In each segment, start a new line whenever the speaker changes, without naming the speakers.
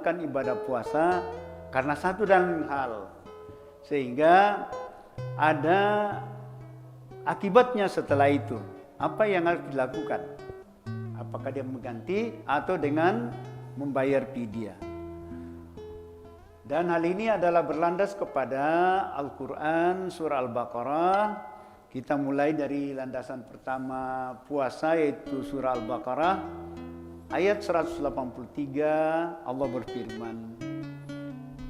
melaksanakan ibadah puasa karena satu dan hal, sehingga ada akibatnya setelah itu. Apa yang harus dilakukan? Apakah dia mengganti atau dengan membayar fidyah? Dan hal ini adalah berlandas kepada Al-Quran surah Al-Baqarah. Kita mulai dari landasan pertama puasa, yaitu surah Al-Baqarah ayat 183. Allah berfirman,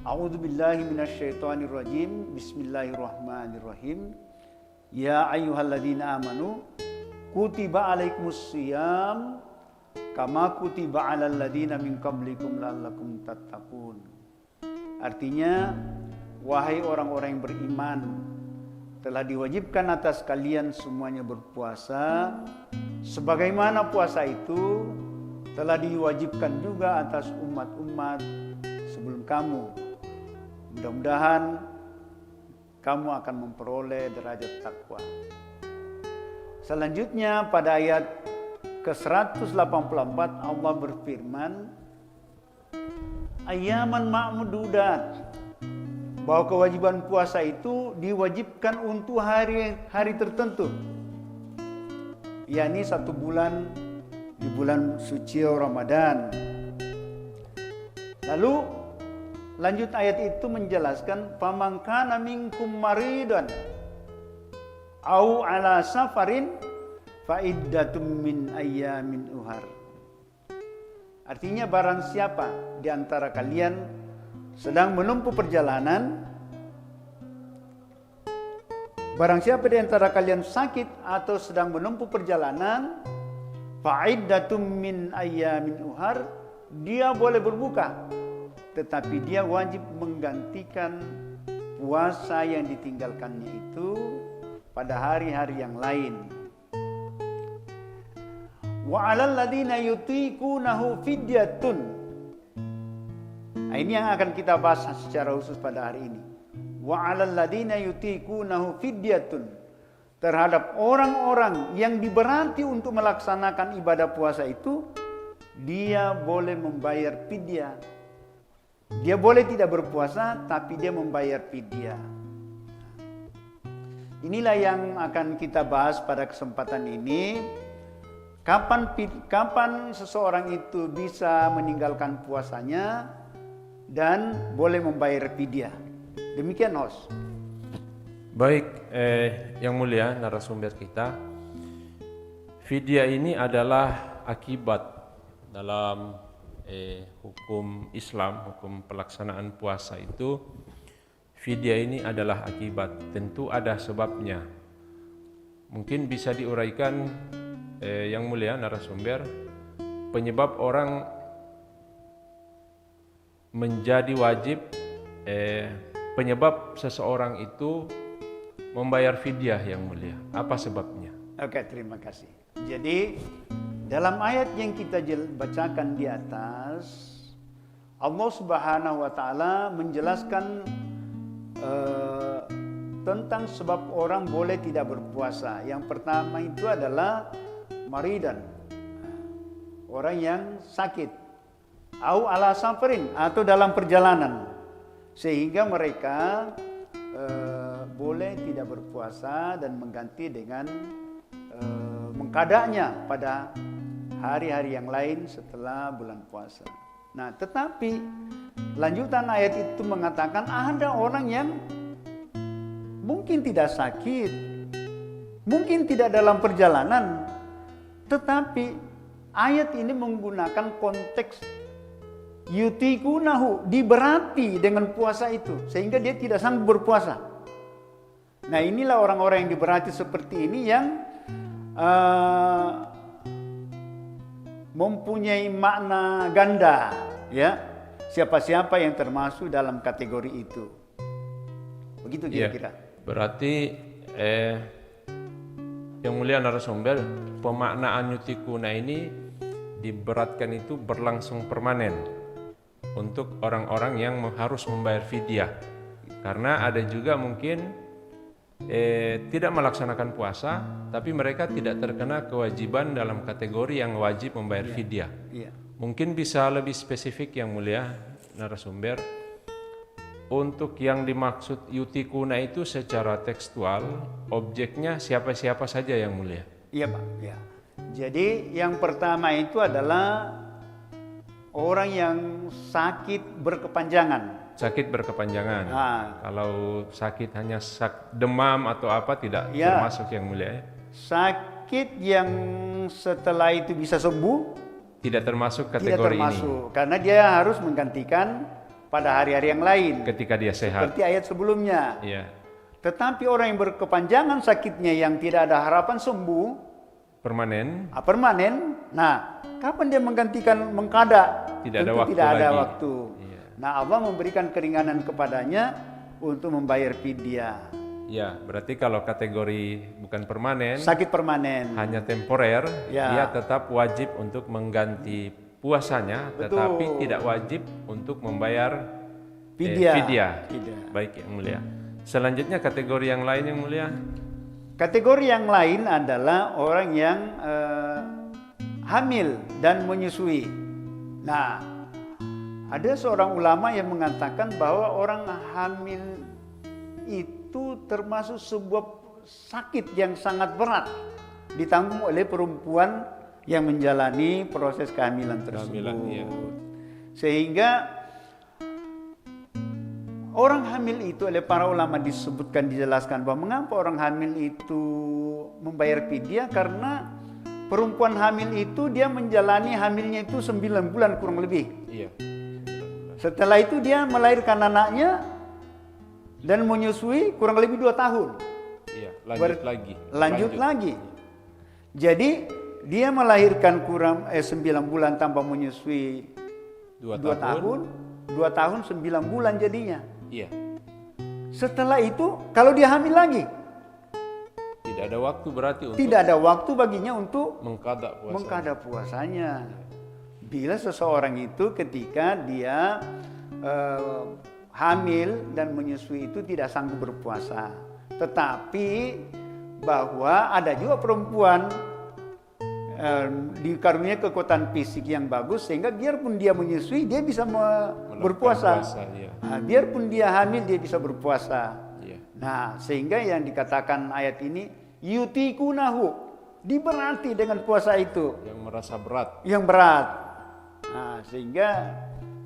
A'udzubillahi minasyaitonirrajim. Bismillahirrahmanirrahim. Ya ayyuhalladzina amanu kutiba alaikumusiyam kama kutiba alal ladzina min qablikum la'allakum tattaqun. Artinya, wahai orang-orang yang beriman, telah diwajibkan atas kalian semuanya berpuasa sebagaimana puasa itu telah diwajibkan juga atas umat-umat sebelum kamu. Mudah-mudahan kamu akan memperoleh derajat takwa. Selanjutnya pada ayat ke-184 Allah berfirman, Ayyaman ma'mududat, bahwa kewajiban puasa itu diwajibkan untuk hari-hari tertentu, yakni 1 bulan di bulan suci Ramadan. Lalu lanjut ayat itu menjelaskan, faman kana minkum maridan au ala safarin fa iddatum min ayyamin ukhar. Artinya, barang siapa di antara kalian sedang menempuh perjalanan, barang siapa di antara kalian sakit atau sedang menempuh perjalanan, fa iddatum min ayyamin ukhar, dia boleh berbuka, tetapi dia wajib menggantikan puasa yang ditinggalkannya itu pada hari-hari yang lain. Wa 'alal ladzina yutiqunahu fidyatun. Nah, ini yang akan kita bahas secara khusus pada hari ini. Wa 'alal ladzina yutiqunahu fidyatun. Terhadap orang-orang yang diberati untuk melaksanakan ibadah puasa itu, dia boleh membayar fidyah. Dia boleh tidak berpuasa, tapi dia membayar fidyah. Inilah yang akan kita bahas pada kesempatan ini. Kapan seseorang itu bisa meninggalkan puasanya dan boleh membayar fidyah. Demikian, host.
Baik, yang mulia narasumber kita, fidyah ini adalah akibat dalam hukum Islam, hukum pelaksanaan puasa itu. Fidyah ini adalah akibat, tentu ada sebabnya. Mungkin bisa diuraikan yang mulia narasumber, penyebab orang menjadi wajib, penyebab seseorang itu membayar fidyah yang mulia, apa sebabnya?
Oke, terima kasih. Jadi dalam ayat yang kita bacakan di atas, Allah Subhanahu wa taala menjelaskan tentang sebab orang boleh tidak berpuasa. Yang pertama itu adalah maridan, orang yang sakit, au ala safarin, atau dalam perjalanan, sehingga mereka boleh tidak berpuasa dan mengganti dengan mengqadanya pada hari-hari yang lain setelah bulan puasa. Nah, tetapi lanjutan ayat itu mengatakan ada orang yang mungkin tidak sakit, mungkin tidak dalam perjalanan, tetapi ayat ini menggunakan konteks yutikunahu, diberati dengan puasa itu, sehingga dia tidak sanggup berpuasa. Nah, inilah orang-orang yang diberati seperti ini yang mempunyai makna ganda, ya. Siapa-siapa yang termasuk dalam kategori itu. Begitu kira-kira.
Berarti yang mulia narasumber, pemaknaan yutikuna ini diberatkan itu berlangsung permanen untuk orang-orang yang harus membayar fidyah. Karena ada juga mungkin tidak melaksanakan puasa, tapi mereka tidak terkena kewajiban dalam kategori yang wajib membayar fidyah. Mungkin bisa lebih spesifik yang mulia narasumber, untuk yang dimaksud yutikuna itu secara tekstual, objeknya siapa-siapa saja yang mulia?
Iya Pak, ya. Jadi yang pertama itu adalah orang yang sakit berkepanjangan.
Sakit berkepanjangan.
Nah,
Kalau sakit hanya demam atau apa tidak
Ya.
termasuk yang mulia ya?
sakit yang setelah itu bisa sembuh
Tidak termasuk
tidak
kategori
termasuk, karena dia harus menggantikan pada hari-hari yang lain.
ini ketika dia sehat.
Seperti ayat sebelumnya.
Iya.
Tetapi orang yang berkepanjangan sakitnya yang tidak ada harapan sembuh,
Permanen,
permanen, nah kapan dia menggantikan mengkada?
Tidak ada
Tentu
waktu
tidak ada
lagi.
waktu.
Iya.
Nah Allah memberikan keringanan kepadanya untuk membayar fidyah.
ya berarti kalau kategori bukan permanen,
Sakit permanen.
hanya temporer,
Ya.
dia tetap wajib untuk mengganti puasanya,
Betul.
tetapi tidak wajib untuk membayar
Fidyah.
fidyah.
Fidyah.
Baik yang mulia. Selanjutnya kategori yang lain yang mulia.
Kategori yang lain adalah orang yang hamil dan menyusui. Nah, ada seorang ulama yang mengatakan bahwa orang hamil itu termasuk sebuah sakit yang sangat berat ditanggung oleh perempuan yang menjalani proses kehamilan tersebut.
Kehamilan, iya.
Sehingga orang hamil itu oleh para ulama disebutkan, dijelaskan bahwa mengapa orang hamil itu membayar fidyah, karena perempuan hamil itu dia menjalani hamilnya itu 9 bulan kurang lebih.
Iya.
Setelah itu dia melahirkan anaknya dan menyusui kurang lebih 2 tahun.
Iya, lanjut lagi.
Lanjut lagi. Jadi dia melahirkan kurang 9 bulan tanpa menyusui
2
2 tahun. 2 tahun 9 bulan jadinya.
Iya.
Setelah itu kalau dia hamil lagi,
Tidak ada waktu berarti untuk
tidak ada waktu baginya untuk
mengkada puasa.
mengkada puasanya. Bila seseorang itu ketika dia hamil dan menyusui itu tidak sanggup berpuasa. Tetapi bahwa ada juga perempuan dikaruniai kekuatan fisik yang bagus sehingga biarpun dia menyusui dia bisa berpuasa.
puasa, iya.
Nah, biarpun dia hamil dia bisa berpuasa.
Iya.
Nah, sehingga yang dikatakan ayat ini yutikunahu, diberati dengan puasa itu
Yang merasa berat.
yang berat. Nah, sehingga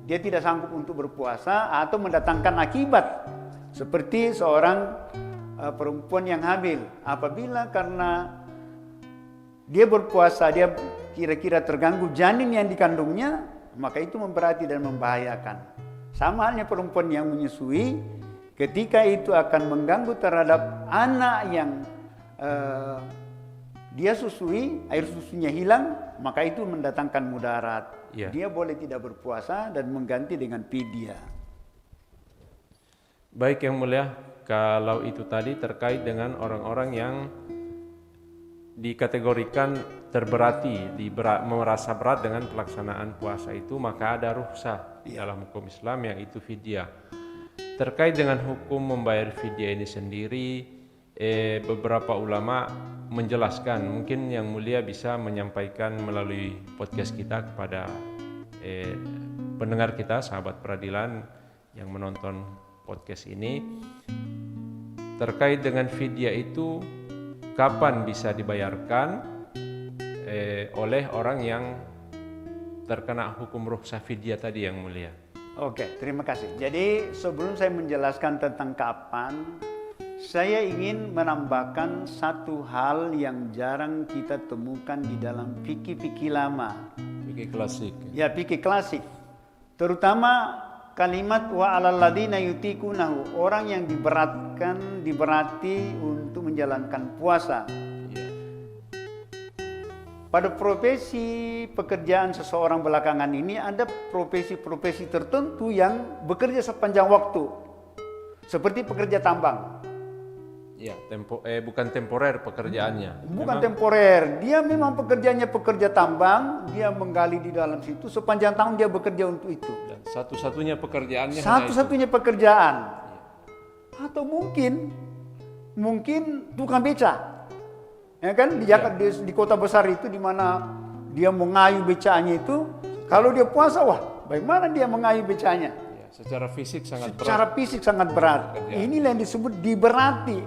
dia tidak sanggup untuk berpuasa atau mendatangkan akibat seperti seorang perempuan yang hamil apabila karena dia berpuasa dia kira-kira terganggu janin yang dikandungnya, maka itu memberati dan membahayakan. Sama halnya perempuan yang menyusui, ketika itu akan mengganggu terhadap anak yang dia susui, air susunya hilang, maka itu mendatangkan mudarat.
Iya.
Dia boleh tidak berpuasa dan mengganti dengan fidyah.
Baik yang mulia, kalau itu tadi terkait dengan orang-orang yang dikategorikan terberati, merasa berat dengan pelaksanaan puasa itu, maka ada rukhsah dalam hukum Islam yang itu fidyah. Terkait dengan hukum membayar fidyah ini sendiri, beberapa ulama menjelaskan, mungkin yang mulia bisa menyampaikan melalui podcast kita kepada pendengar kita, sahabat peradilan yang menonton podcast ini, terkait dengan fidyah itu kapan bisa dibayarkan oleh orang yang terkena hukum rukhsah fidyah tadi yang mulia.
Oke, terima kasih. Jadi sebelum saya menjelaskan tentang kapan, saya ingin menambahkan satu hal yang jarang kita temukan di dalam fikih-fikih lama.
Fikih klasik.
Ya, fikih klasik. Terutama kalimat wa 'alal ladzina yutikunahu, orang yang diberati untuk menjalankan puasa.
Ya.
Pada profesi pekerjaan seseorang belakangan ini ada profesi-profesi tertentu yang bekerja sepanjang waktu. Seperti pekerja tambang.
Ya, bukan temporer pekerjaannya.
Bukan temporer, dia memang pekerjaannya pekerja tambang, dia menggali di dalam situ sepanjang tahun dia bekerja untuk itu.
Dan satu-satunya pekerjaannya hanya
Satu-satunya pekerjaan. Atau mungkin tukang beca. Ya kan di Jakarta, di kota besar itu di mana dia mengayu becanya itu, kalau dia puasa, wah, bagaimana dia mengayu becanya?
secara fisik sangat berat.
Secara fisik sangat berat.
Pekerjaan.
Inilah yang disebut diberati.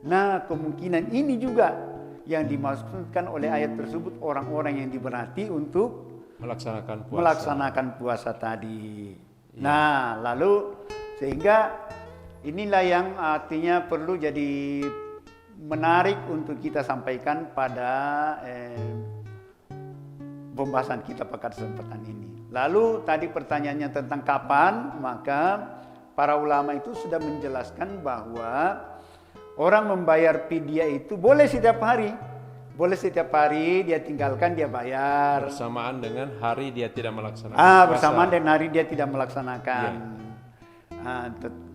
Nah, kemungkinan ini juga yang dimaksudkan oleh ayat tersebut, orang-orang yang diberati untuk melaksanakan puasa tadi. Nah, lalu sehingga inilah yang artinya perlu jadi menarik untuk kita sampaikan pada pembahasan kita pada kesempatan ini. Lalu tadi pertanyaannya tentang kapan, maka para ulama itu sudah menjelaskan bahwa orang membayar fidyah itu boleh setiap hari. Boleh setiap hari dia tinggalkan, dia bayar.
Bersamaan dengan hari dia tidak melaksanakan puasa.
Bersamaan dengan hari dia tidak melaksanakan.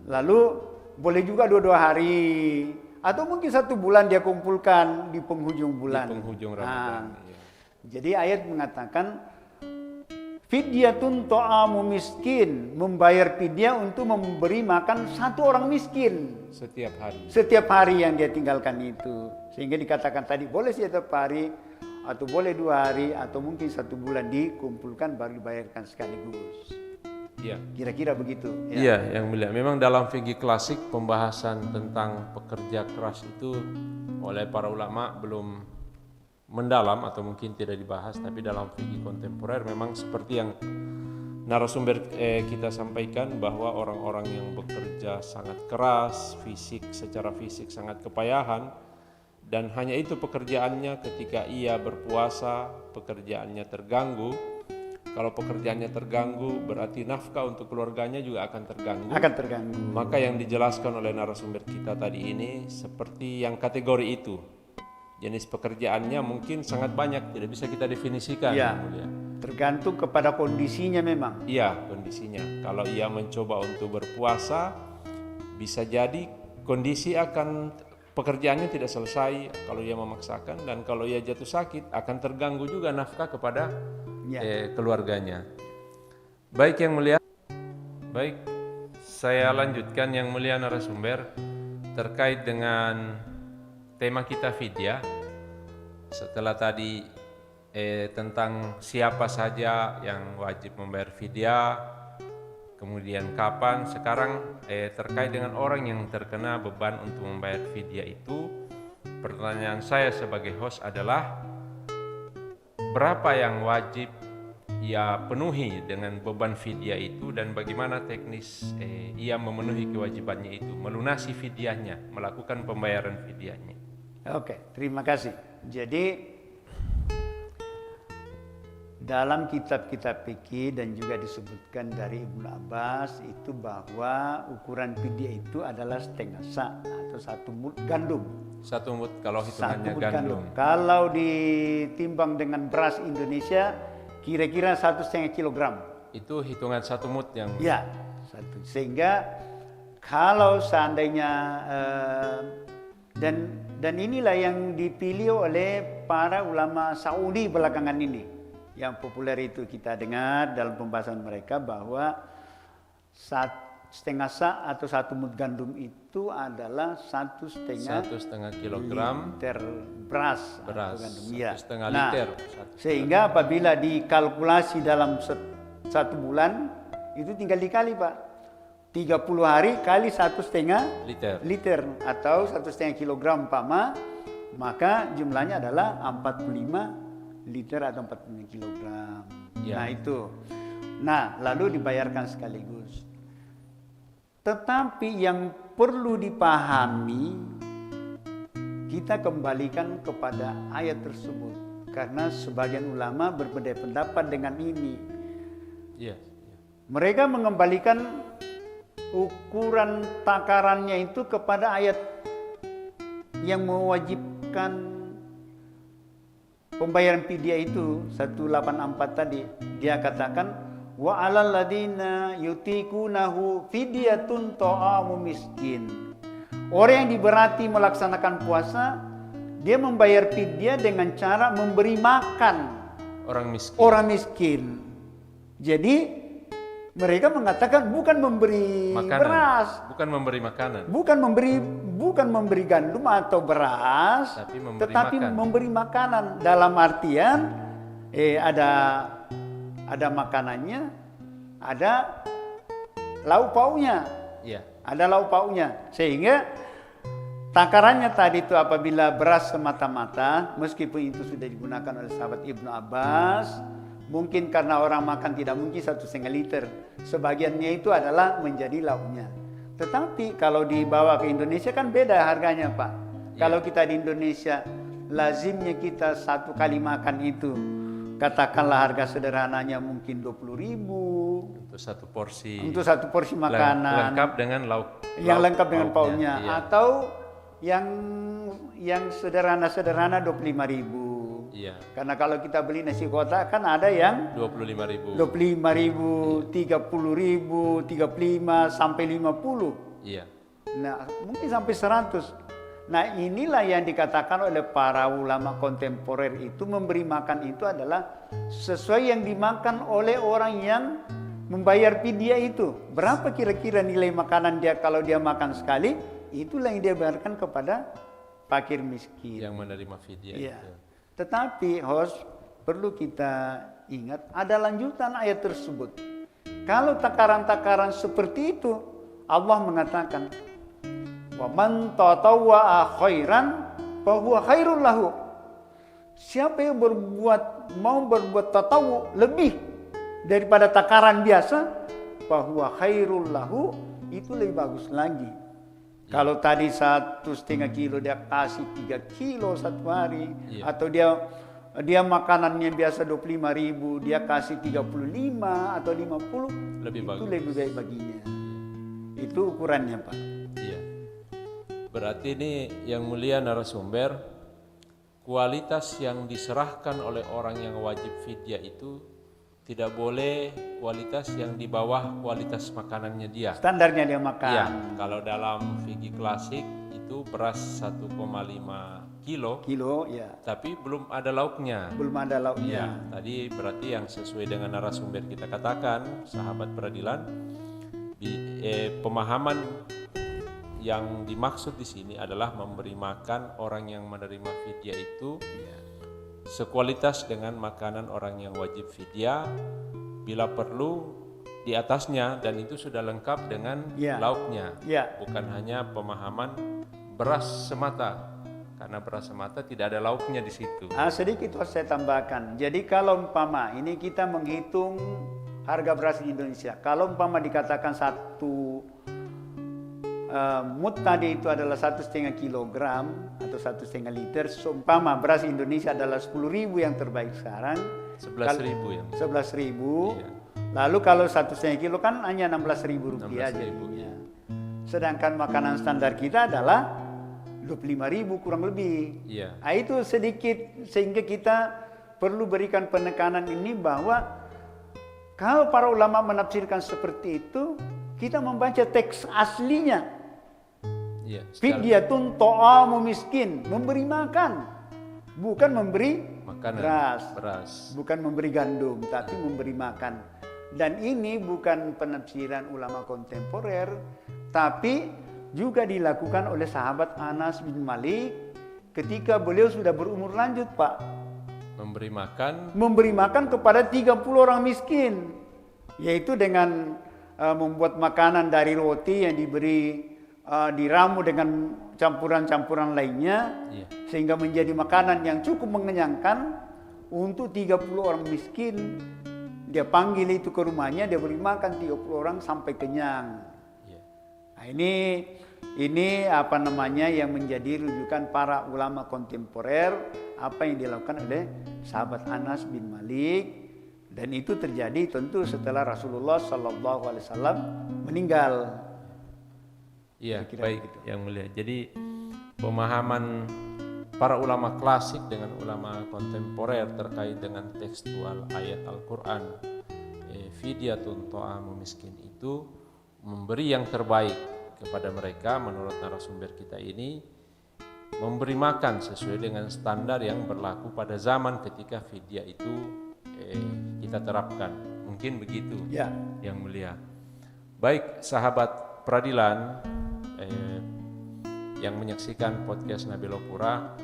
Lalu boleh juga 2 hari. Atau mungkin 1 bulan dia kumpulkan di penghujung bulan.
Di penghujung Ramadan.
Jadi ayat mengatakan fidyatun ta'amu miskin, membayar fidyah untuk memberi makan 1 orang miskin
Setiap hari.
setiap hari yang dia tinggalkan itu. Sehingga dikatakan tadi boleh setiap hari atau boleh 2 hari atau mungkin 1 bulan dikumpulkan baru dibayarkan sekaligus.
Iya.
Kira-kira begitu.
Iya, yang mulia. Memang dalam fikih klasik pembahasan tentang pekerja keras itu oleh para ulama belum mendalam atau mungkin tidak dibahas, tapi dalam fikih kontemporer memang seperti yang narasumber kita sampaikan, bahwa orang-orang yang bekerja sangat keras, secara fisik sangat kepayahan, dan hanya itu pekerjaannya. Ketika ia berpuasa, pekerjaannya terganggu. Kalau pekerjaannya terganggu, berarti nafkah untuk keluarganya juga akan terganggu. Maka yang dijelaskan oleh narasumber kita tadi ini seperti yang kategori itu. Jenis pekerjaannya mungkin sangat banyak, tidak bisa kita definisikan.
Ya, tergantung kepada kondisinya memang.
Iya, kondisinya. Kalau ia mencoba untuk berpuasa, bisa jadi pekerjaannya tidak selesai kalau ia memaksakan, dan kalau ia jatuh sakit akan terganggu juga nafkah kepada keluarganya. Baik yang mulia. Baik, saya lanjutkan yang mulia narasumber terkait dengan tema kita fidyah. Setelah tadi tentang siapa saja yang wajib membayar fidyah, kemudian kapan, sekarang terkait dengan orang yang terkena beban untuk membayar fidyah itu, pertanyaan saya sebagai host adalah berapa yang wajib ia penuhi dengan beban fidyah itu, dan bagaimana teknis ia memenuhi kewajibannya itu, melunasi fidyahnya, melakukan pembayaran fidyahnya.
Oke, terima kasih. Jadi dalam kitab-kitab fikih dan juga disebutkan dari Ibnu Abbas itu bahwa ukuran fidyah itu adalah setengah sa' atau 1 mud gandum.
1 mud kalau hitungannya gandum.
Kalau ditimbang dengan beras Indonesia kira-kira 1,5 kilogram.
Itu hitungan 1 mud yang.
Ya, 1. Sehingga kalau seandainya dan inilah yang dipilih oleh para ulama Saudi belakangan ini. Yang populer itu kita dengar dalam pembahasan mereka bahwa 1,5 sa atau 1 mud gandum itu adalah 1,5
kilogram
liter beras atau gandum. Ya.
1,5 liter.
Sehingga apabila dikalkulasi dalam 1 bulan itu tinggal dikali, Pak. 30 hari kali 1,5 liter atau 1,5 kilogram maka jumlahnya adalah 45 liter atau 45 kilogram. Ya. Nah itu. Nah lalu dibayarkan sekaligus. Tetapi yang perlu dipahami, kita kembalikan kepada ayat tersebut. Karena sebagian ulama berbeda pendapat dengan ini. Mereka mengembalikan ukuran takarannya itu kepada ayat yang mewajibkan pembayaran fidyah itu 184 tadi. Dia katakan wa 'alal ladzina yutiqunahu fidyatun ta'amu miskin. Orang yang diberati melaksanakan puasa, dia membayar fidyah dengan cara memberi makan orang miskin. Jadi mereka mengatakan bukan memberi beras,
bukan memberi makanan,
bukan memberi gandum atau beras, tetapi memberi makanan. Dalam artian ada makanannya, ada lauk pauknya.
Iya.
Ada lauk pauknya. Sehingga takarannya tadi itu apabila beras semata-mata, meskipun itu sudah digunakan oleh sahabat Ibnu Abbas, mungkin karena orang makan tidak mungkin 1,5 liter. Sebagiannya itu adalah menjadi lauknya. Tetapi kalau dibawa ke Indonesia kan beda harganya, Pak. Kalau kita di Indonesia, lazimnya kita satu kali makan itu, katakanlah harga sederhananya mungkin 20.000
Untuk satu porsi.
untuk satu porsi makanan.
Lengkap dengan lauk.
Yang lengkap dengan pauknya.
Iya.
Atau yang sederhana-sederhana 25.000.
Iya.
Karena kalau kita beli nasi kotak kan ada yang
25.000.
25.000, 30.000, 35 sampai 50.
Iya.
Nah, mungkin sampai 100. Nah, inilah yang dikatakan oleh para ulama kontemporer itu, memberi makan itu adalah sesuai yang dimakan oleh orang yang membayar fidyah itu. Berapa kira-kira nilai makanan dia kalau dia makan sekali, itulah yang dia bayarkan kepada fakir miskin.
Yang menerima fidyah
Iya.
itu.
Tetapi host, perlu kita ingat ada lanjutan ayat tersebut. Kalau takaran-takaran seperti itu, Allah mengatakan, "Wa man tatawwa'a khairan fa huwa khairul lahu." Siapa yang mau berbuat tatawu lebih daripada takaran biasa, fa huwa khairul lahu, itu lebih bagus lagi. Kalau tadi 1,5 kilo dia kasih 3 kilo satu hari, atau dia makanannya biasa 25.000, dia kasih 35 atau 50,
Lebih
itu
bagus.
lebih baik baginya. Itu ukurannya, Pak.
Iya. Berarti ini yang mulia narasumber, kualitas yang diserahkan oleh orang yang wajib fidyah itu tidak boleh kualitas yang di bawah kualitas makanannya dia.
Standarnya dia makan.
Iya, kalau dalam fikih klasik itu beras 1,5 kilo,
ya.
tapi belum ada lauknya.
Belum ada
Iya,
lauknya.
tadi berarti yang sesuai dengan narasumber kita katakan, sahabat peradilan, pemahaman yang dimaksud di sini adalah memberi makan orang yang menerima fidyah itu sekualitas dengan makanan orang yang wajib fidyah, bila perlu di atasnya, dan itu sudah lengkap dengan lauknya. Bukan hanya pemahaman beras semata, karena beras semata tidak ada lauknya di situ.
Sedikit saya tambahkan. Jadi kalau umpama ini kita menghitung harga beras di Indonesia, kalau umpama dikatakan satu mut tadi itu adalah 1,5 kilogram atau 1,5 liter, seumpama beras Indonesia adalah 10.000 yang terbaik sekarang,
11.000 yang
11.000.
Iya.
Lalu kalau 1,5 kilo kan hanya 16.000 rupiah
16.000,
jadinya. Sedangkan makanan standar kita adalah 25.000 kurang lebih.
Iya.
Nah, itu sedikit, sehingga kita perlu berikan penekanan ini bahwa kalau para ulama menafsirkan seperti itu, kita membaca teks aslinya.
Iya,
Fidyatun ta'amu miskin, memberi makan, bukan memberi
makanan, beras.
bukan memberi gandum, tapi memberi makan. Dan ini bukan penafsiran ulama kontemporer, tapi juga dilakukan oleh sahabat Anas bin Malik ketika beliau sudah berumur lanjut, Pak. Memberi makan kepada 30 orang miskin, yaitu dengan membuat makanan dari roti yang diberi diramu dengan campuran-campuran lainnya, sehingga menjadi makanan yang cukup mengenyangkan untuk 30 orang miskin. Dia panggil itu ke rumahnya, dia beri makan 30 orang sampai kenyang. Nah, ini apa namanya yang menjadi rujukan para ulama kontemporer, apa yang dilakukan oleh sahabat Anas bin Malik, dan itu terjadi tentu setelah Rasulullah SAW meninggal.
Iya, baik gitu. Yang mulia. Jadi pemahaman para ulama klasik dengan ulama kontemporer terkait dengan tekstual ayat Al-Quran, fidyatun ta'amu miskin, itu memberi yang terbaik kepada mereka menurut narasumber kita ini, memberi makan sesuai dengan standar yang berlaku pada zaman ketika fidyah itu kita terapkan. Mungkin begitu, yang mulia. Baik sahabat peradilan yang menyaksikan podcast Nabila Pura,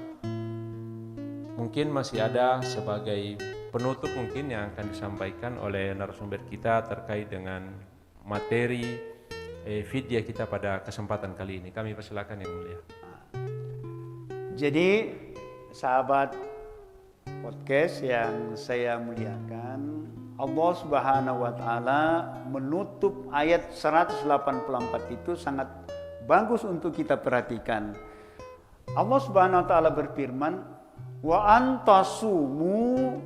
mungkin masih ada sebagai penutup mungkin yang akan disampaikan oleh narasumber kita terkait dengan materi fidyah kita pada kesempatan kali ini. Kami persilakan Yang Mulia.
Jadi sahabat podcast yang saya muliakan, Allah Subhanahu wa taala menutup ayat 184 itu sangat bagus untuk kita perhatikan. Allah Subhanahu wa taala berfirman, "Wa antasumu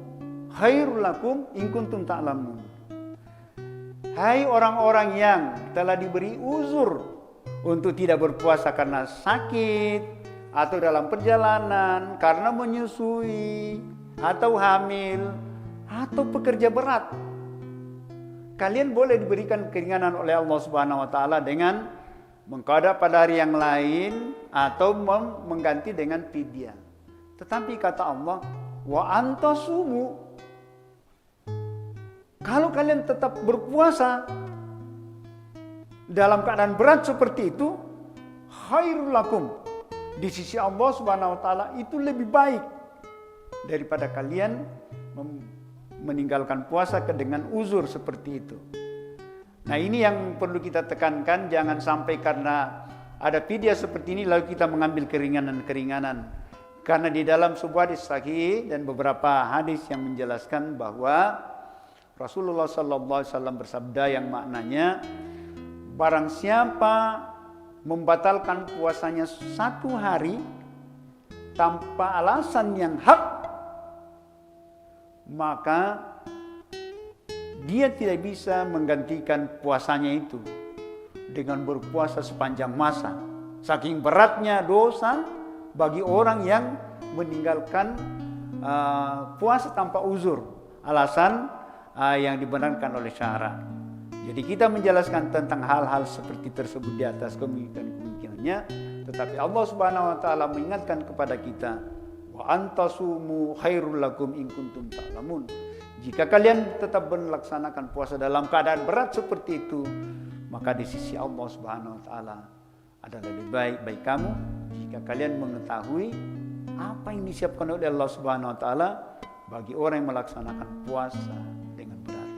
khairul lakum in kuntum ta'lamun." Hai orang-orang yang telah diberi uzur untuk tidak berpuasa karena sakit atau dalam perjalanan, karena menyusui atau hamil atau pekerja berat, kalian boleh diberikan keringanan oleh Allah Subhanahu wa taala dengan mengqada pada hari yang lain atau mengganti dengan fidyah. Tetapi kata Allah, wa antasumu, kalau kalian tetap berpuasa dalam keadaan berat seperti itu, khairul lakum, di sisi Allah Subhanahu wa taala itu lebih baik daripada kalian meninggalkan puasa dengan uzur seperti itu. Nah, ini yang perlu kita tekankan, jangan sampai karena ada fidyah seperti ini lalu kita mengambil keringanan-keringanan. Karena di dalam sebuah hadis sahih dan beberapa hadis yang menjelaskan bahwa Rasulullah sallallahu alaihi wasallam bersabda yang maknanya, barang siapa membatalkan puasanya 1 hari tanpa alasan yang hak, maka dia tidak bisa menggantikan puasanya itu dengan berpuasa sepanjang masa. Saking beratnya dosa bagi orang yang meninggalkan puasa tanpa uzur, alasan yang dibenarkan oleh syara. Jadi kita menjelaskan tentang hal-hal seperti tersebut di atas kemungkinan-kemungkinannya, tetapi Allah Subhanahu wa taala mengingatkan kepada kita, wa antasumu khairul lakum in kuntum ta'lamun. Jika kalian tetap melaksanakan puasa dalam keadaan berat seperti itu, maka di sisi Allah Subhanahu wa taala adalah lebih baik bagi kamu jika kalian mengetahui apa yang disiapkan oleh Allah Subhanahu wa taala bagi orang yang melaksanakan puasa dengan berat.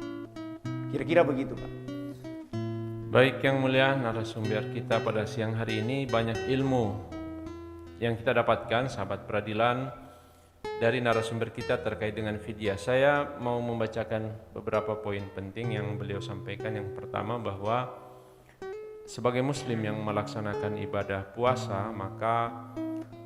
Kira-kira begitu, Pak.
Baik Yang Mulia, narasumber kita pada siang hari ini banyak ilmu yang kita dapatkan, sahabat peradilan, dari narasumber kita terkait dengan fidyah. Saya mau membacakan beberapa poin penting yang beliau sampaikan. Yang pertama, bahwa sebagai muslim yang melaksanakan ibadah puasa, maka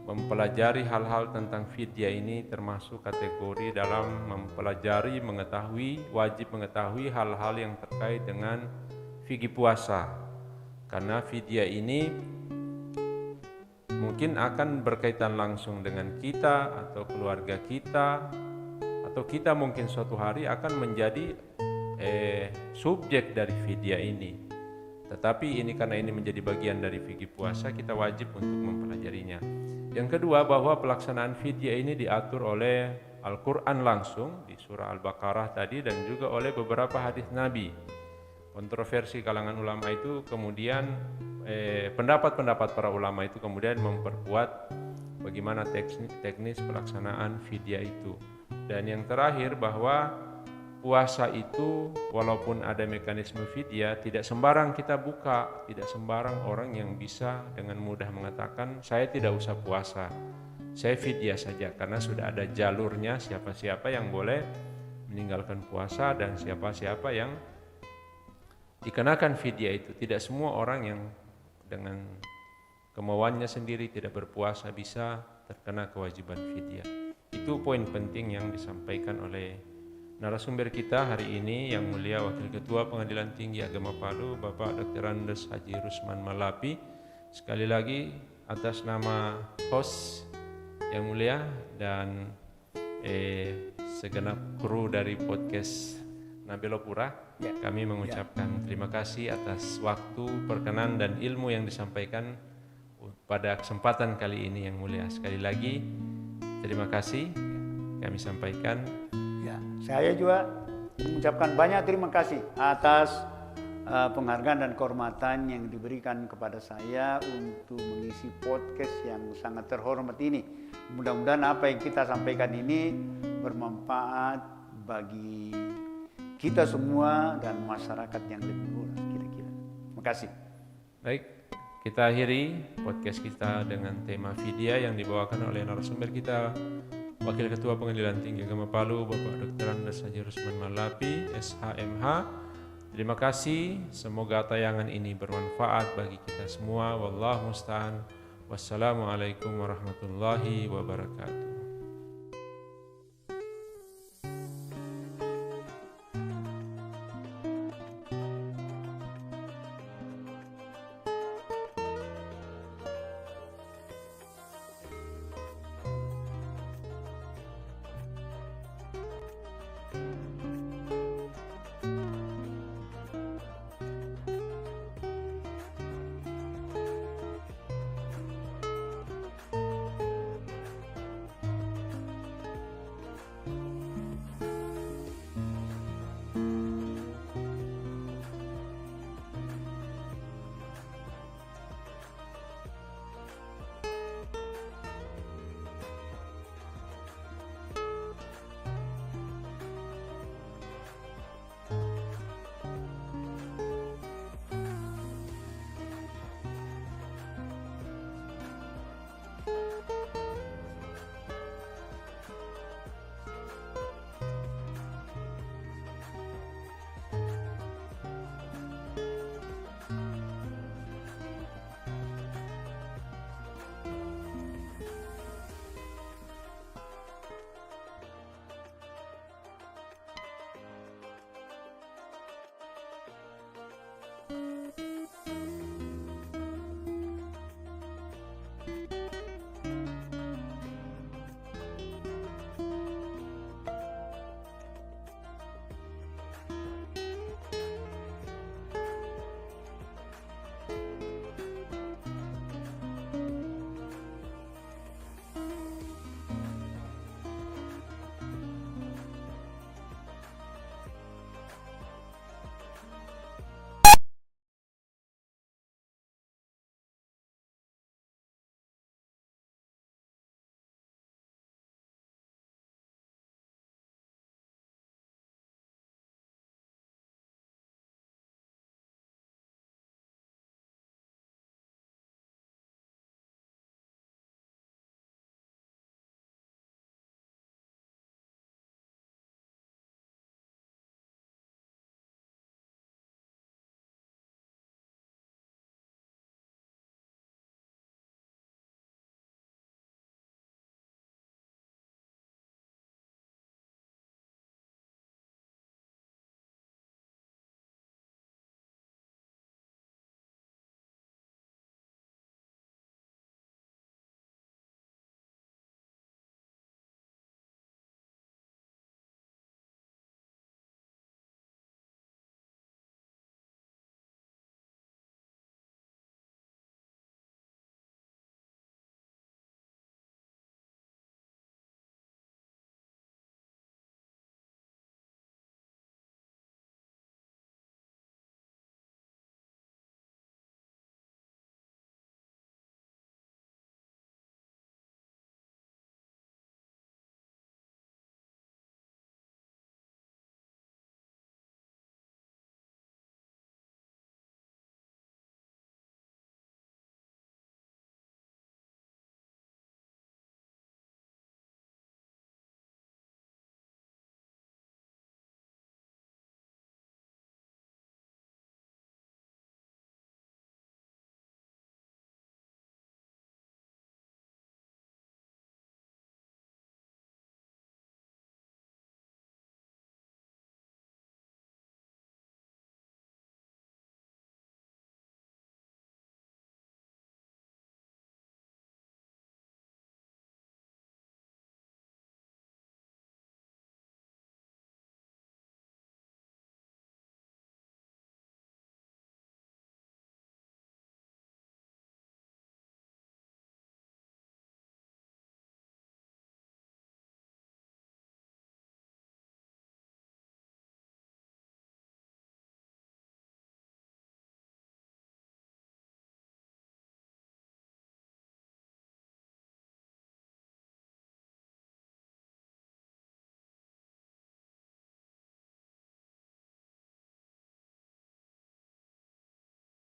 mempelajari hal-hal tentang fidyah ini termasuk kategori dalam mempelajari, mengetahui, wajib mengetahui hal-hal yang terkait dengan fikih puasa. Karena fidyah ini mungkin akan berkaitan langsung dengan kita atau keluarga kita, atau kita mungkin suatu hari akan menjadi subjek dari fidyah ini. Tetapi ini karena ini menjadi bagian dari fikih puasa, kita wajib untuk mempelajarinya. Yang kedua, bahwa pelaksanaan fidyah ini diatur oleh Al-Quran langsung di surah Al-Baqarah tadi, dan juga oleh beberapa hadis Nabi. Kontroversi kalangan ulama itu kemudian pendapat-pendapat para ulama itu kemudian memperkuat bagaimana teknis pelaksanaan fidyah itu. Dan yang terakhir, bahwa puasa itu walaupun ada mekanisme fidyah, tidak sembarang kita buka, tidak sembarang orang yang bisa dengan mudah mengatakan saya tidak usah puasa, saya fidyah saja, karena sudah ada jalurnya siapa-siapa yang boleh meninggalkan puasa dan siapa-siapa yang dikenakan fidyah itu. Tidak semua orang yang dengan kemauannya sendiri tidak berpuasa bisa terkena kewajiban fidyah. Itu poin penting yang disampaikan oleh narasumber kita hari ini, Yang Mulia Wakil Ketua Pengadilan Tinggi Agama Palu, Bapak Dr. Andes Haji Rusman Malapi. Sekali lagi atas nama host Yang Mulia dan segenap kru dari podcast Nabilo Pura, kami mengucapkan terima kasih atas waktu, perkenan dan ilmu yang disampaikan pada kesempatan kali ini, Yang Mulia. Sekali lagi terima kasih kami sampaikan.
Ya, saya juga mengucapkan banyak terima kasih atas penghargaan dan kehormatan yang diberikan kepada saya untuk mengisi podcast yang sangat terhormat ini. Mudah-mudahan apa yang kita sampaikan ini bermanfaat bagi kita semua dan masyarakat yang lebih luas. Kira-kira kasih.
Baik, kita akhiri podcast kita dengan tema fidya yang dibawakan oleh narasumber kita, Wakil Ketua Pengadilan Tinggi Agama Palu, Bapak Dr. Andes Haji Rusman Malapi, SHMH. Terima kasih, semoga tayangan ini bermanfaat bagi kita semua. Wallahu musta'an. Wassalamualaikum warahmatullahi wabarakatuh.